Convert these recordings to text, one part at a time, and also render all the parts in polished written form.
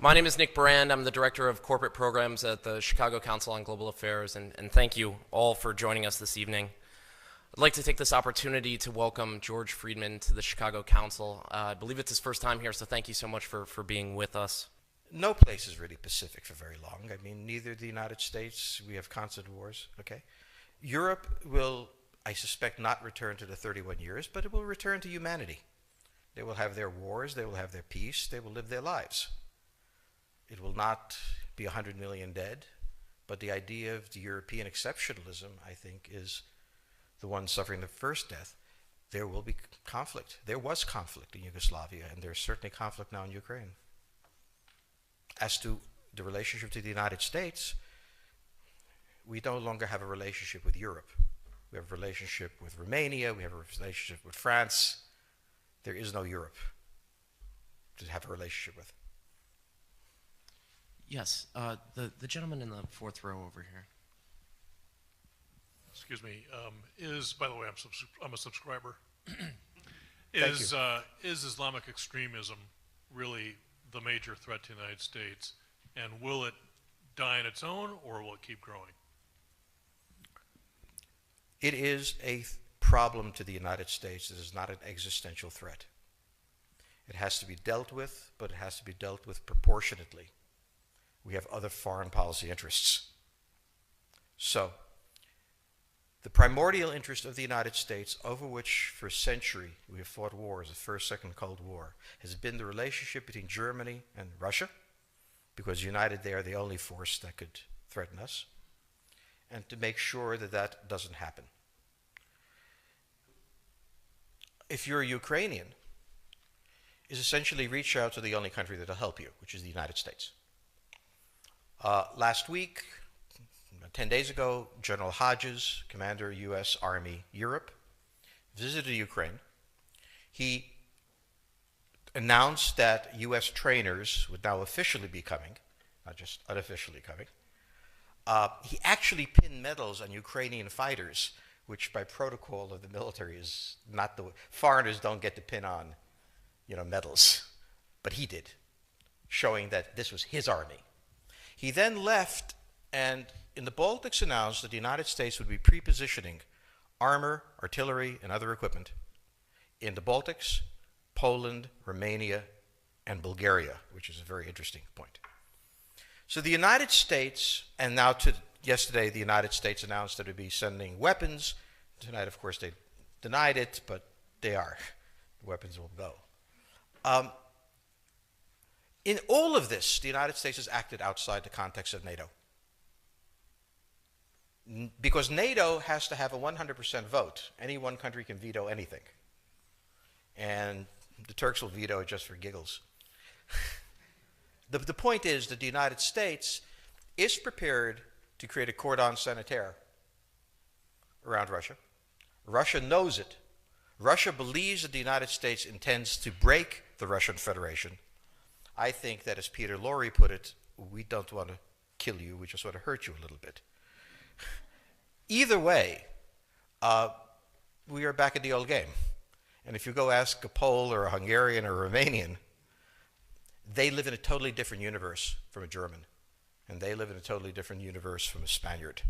My name is Nick Brand. I'm the Director of Corporate Programs at the Chicago Council on Global Affairs, and thank you all for joining us this evening. I'd like to take this opportunity to welcome George Friedman to the Chicago Council. I believe it's his first time here, so thank you so much for being with us. No place is really pacific for very long. I mean, neither the United States, we have constant wars, okay? Europe will, I suspect, not return to the 31 years, but it will return to humanity. They will have their wars, they will have their peace, they will live their lives. It will not be 100 million dead, but the idea of the European exceptionalism, I think, is the one suffering the first death. There will be conflict. There was conflict in Yugoslavia, and there's certainly conflict now in Ukraine. As to the relationship to the United States, we no longer have a relationship with Europe. We have a relationship with Romania, we have a relationship with France. There is no Europe to have a relationship with. Yes, the gentleman in the fourth row over here. Excuse me. By the way, I'm a subscriber. Thank you. Is Islamic extremism really the major threat to the United States, and will it die on its own, or will it keep growing? It is a problem to the United States. It is not an existential threat. It has to be dealt with, but it has to be dealt with proportionately. We have other foreign policy interests. So, the primordial interest of the United States, over which for a century we have fought wars, the First, Second Cold War, has been the relationship between Germany and Russia, because united they are the only force that could threaten us, and to make sure that that doesn't happen. If you're a Ukrainian, is essentially reach out to the only country that will help you, which is the United States. Last week, 10 days ago, General Hodges, Commander U.S. Army Europe, visited Ukraine. He announced that U.S. trainers would now officially be coming, not just unofficially coming. He actually pinned medals on Ukrainian fighters, which by protocol of the military is not the way. Foreigners don't get to pin on, medals, but he did, showing that this was his army. He then left and in the Baltics announced that the United States would be pre-positioning armor, artillery, and other equipment in the Baltics, Poland, Romania, and Bulgaria, which is a very interesting point. So the United States, and now yesterday the United States announced that it would be sending weapons. Tonight, of course, they denied it, but they are. The weapons will go. In all of this, the United States has acted outside the context of NATO. Because NATO has to have a 100% vote. Any one country can veto anything. And the Turks will veto it just for giggles. The point is that the United States is prepared to create a cordon sanitaire around Russia. Russia knows it. Russia believes that the United States intends to break the Russian Federation. I think that, as Peter Lorre put it, we don't want to kill you, we just want to hurt you a little bit. Either way, we are back at the old game. And if you go ask a Pole or a Hungarian or a Romanian, they live in a totally different universe from a German. And they live in a totally different universe from a Spaniard.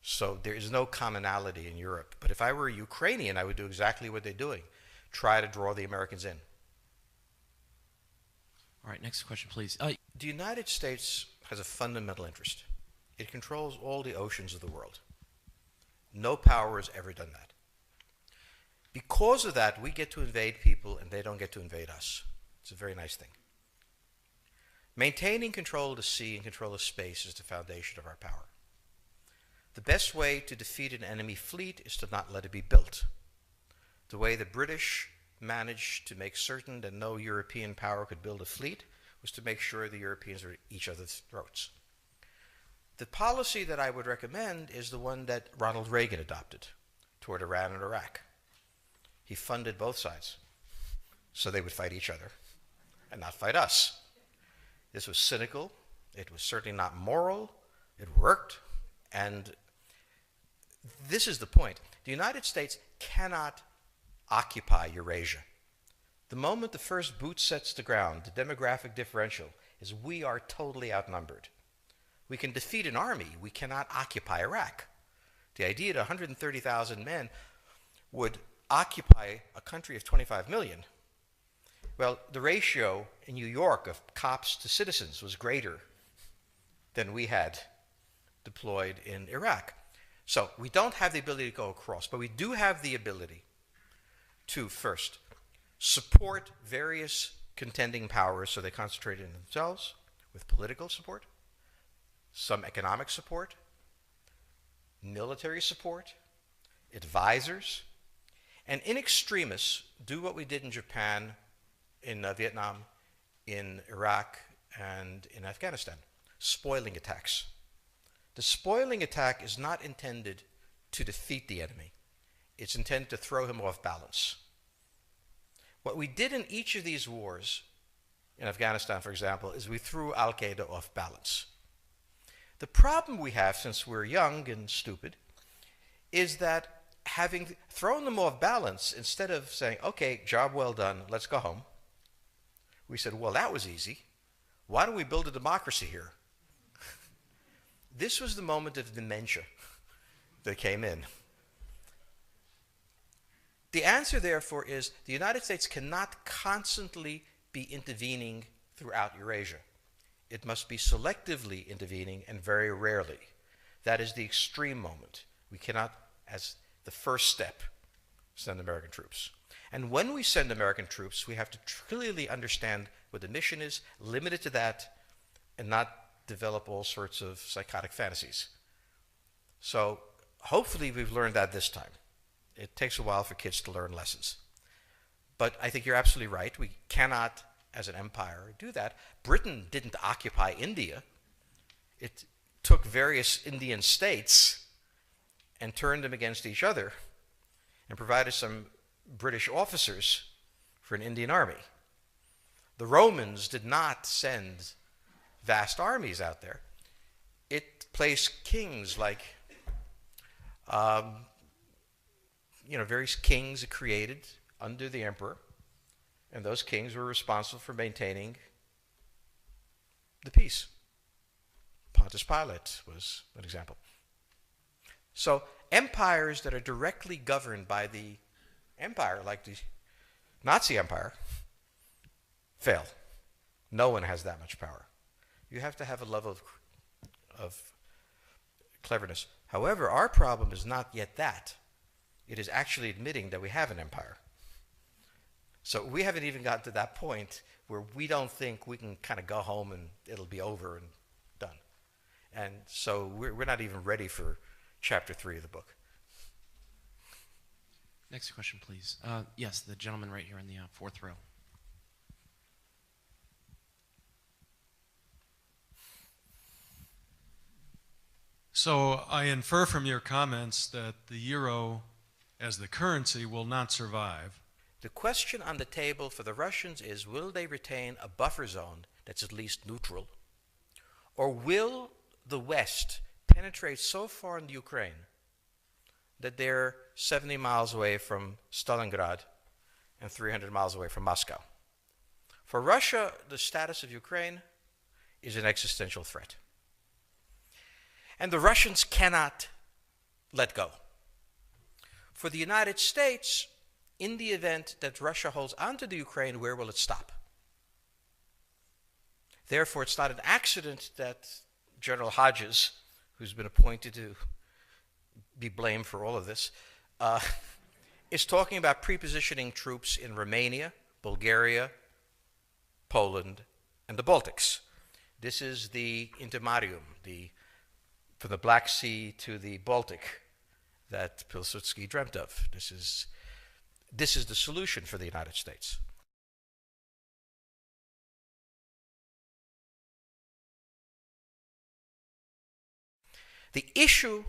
So there is no commonality in Europe. But if I were a Ukrainian, I would do exactly what they're doing. Try to draw the Americans in. All right, next question, please. The United States has a fundamental interest. It controls all the oceans of the world. No power has ever done that. Because of that, we get to invade people and they don't get to invade us. It's a very nice thing. Maintaining control of the sea and control of space is the foundation of our power. The best way to defeat an enemy fleet is to not let it be built. The way the British managed to make certain that no European power could build a fleet was to make sure the Europeans were at each other's throats. The policy that I would recommend is the one that Ronald Reagan adopted toward Iran and Iraq. He funded both sides so they would fight each other and not fight us. This was cynical. It was certainly not moral. It worked. And this is the point. The United States cannot occupy Eurasia. The moment the first boot sets the ground, the demographic differential is we are totally outnumbered. We can defeat an army. We cannot occupy Iraq. The idea that 130,000 men would occupy a country of 25 million, well, the ratio in New York of cops to citizens was greater than we had deployed in Iraq. So we don't have the ability to go across, but we do have the ability to, first, support various contending powers so they concentrate in themselves with political support, some economic support, military support, advisors, and in extremis, do what we did in Japan, in Vietnam, in Iraq, and in Afghanistan, spoiling attacks. The spoiling attack is not intended to defeat the enemy. It's intended to throw him off balance. What we did in each of these wars, in Afghanistan, for example, is we threw Al-Qaeda off balance. The problem we have, since we're young and stupid, is that having thrown them off balance, instead of saying, okay, job well done, let's go home, we said, well, that was easy. Why don't we build a democracy here? This was the moment of dementia that came in. The answer, therefore, is the United States cannot constantly be intervening throughout Eurasia. It must be selectively intervening and very rarely. That is the extreme moment. We cannot, as the first step, send American troops. And when we send American troops, we have to clearly understand what the mission is, limit it to that, and not develop all sorts of psychotic fantasies. So hopefully we've learned that this time. It takes a while for kids to learn lessons. But I think you're absolutely right. We cannot, as an empire, do that. Britain didn't occupy India. It took various Indian states and turned them against each other and provided some British officers for an Indian army. The Romans did not send vast armies out there. It placed kings like, various kings it created under the emperor, and those kings were responsible for maintaining the peace. Pontius Pilate was an example. So empires that are directly governed by the empire, like the Nazi Empire, fail. No one has that much power. You have to have a level of cleverness. However, our problem is not yet that. It is actually admitting that we have an empire. So we haven't even gotten to that point where we don't think we can kind of go home and it'll be over and done. And so we're not even ready for chapter 3 of the book. Next question, please. Yes, the gentleman right here in the fourth row. So I infer from your comments that the euro as the currency will not survive. The question on the table for the Russians is, will they retain a buffer zone that's at least neutral? Or will the West penetrate so far into Ukraine that they're 70 miles away from Stalingrad and 300 miles away from Moscow? For Russia, the status of Ukraine is an existential threat. And the Russians cannot let go. For the United States, in the event that Russia holds onto the Ukraine, where will it stop? Therefore, it's not an accident that General Hodges, who's been appointed to be blamed for all of this, is talking about prepositioning troops in Romania, Bulgaria, Poland, and the Baltics. This is the intermarium, from the Black Sea to the Baltic, that Pilsudski dreamt of. This is the solution for the United States. The issue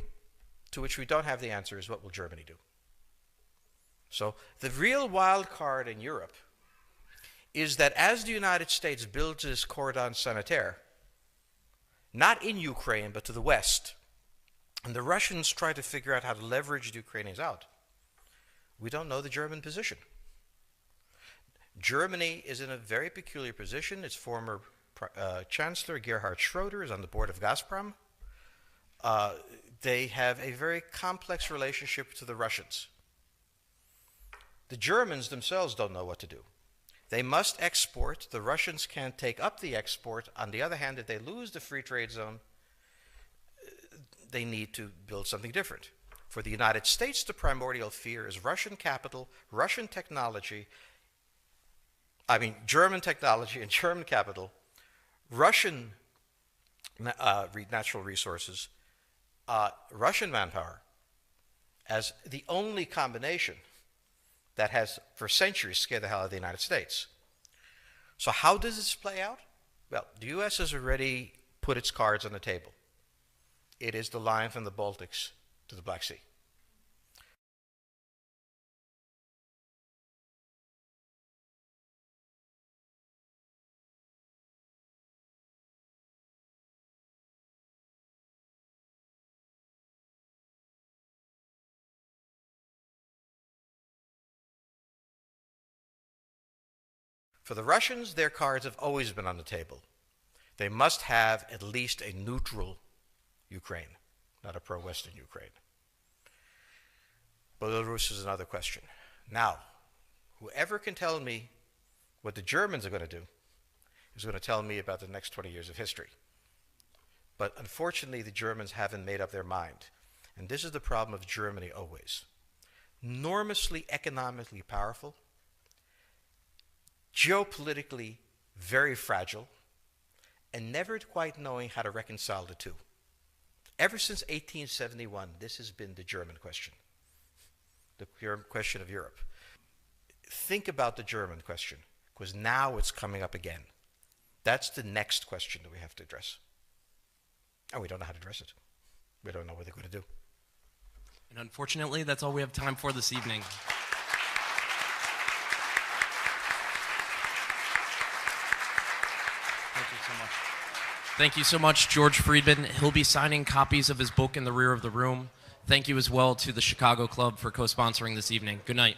to which we don't have the answer is, what will Germany do? So the real wild card in Europe is that as the United States builds this cordon sanitaire, not in Ukraine, but to the west, and the Russians try to figure out how to leverage the Ukrainians out, we don't know the German position. Germany is in a very peculiar position. Its former Chancellor Gerhard Schroeder is on the board of Gazprom. They have a very complex relationship to the Russians. The Germans themselves don't know what to do. They must export. The Russians can't take up the export. On the other hand, if they lose the free trade zone, they need to build something different. For the United States, the primordial fear is Russian capital, Russian technology, German technology and German capital, Russian natural resources, Russian manpower, as the only combination that has for centuries scared the hell out of the United States. So how does this play out? Well, the U.S. has already put its cards on the table. It is the line from the Baltics to the Black Sea. For the Russians, their cards have always been on the table. They must have at least a neutral Ukraine, not a pro-Western Ukraine. Belarus is another question. Now, whoever can tell me what the Germans are going to do is going to tell me about the next 20 years of history. But unfortunately, the Germans haven't made up their mind. And this is the problem of Germany always. Enormously economically powerful, geopolitically very fragile, and never quite knowing how to reconcile the two. Ever since 1871, this has been the German question, the question of Europe. Think about the German question, because now it's coming up again. That's the next question that we have to address. And we don't know how to address it. We don't know what they're going to do. And unfortunately, that's all we have time for this evening. Thank you so much, George Friedman. He'll be signing copies of his book in the rear of the room. Thank you as well to the Chicago Club for co-sponsoring this evening. Good night.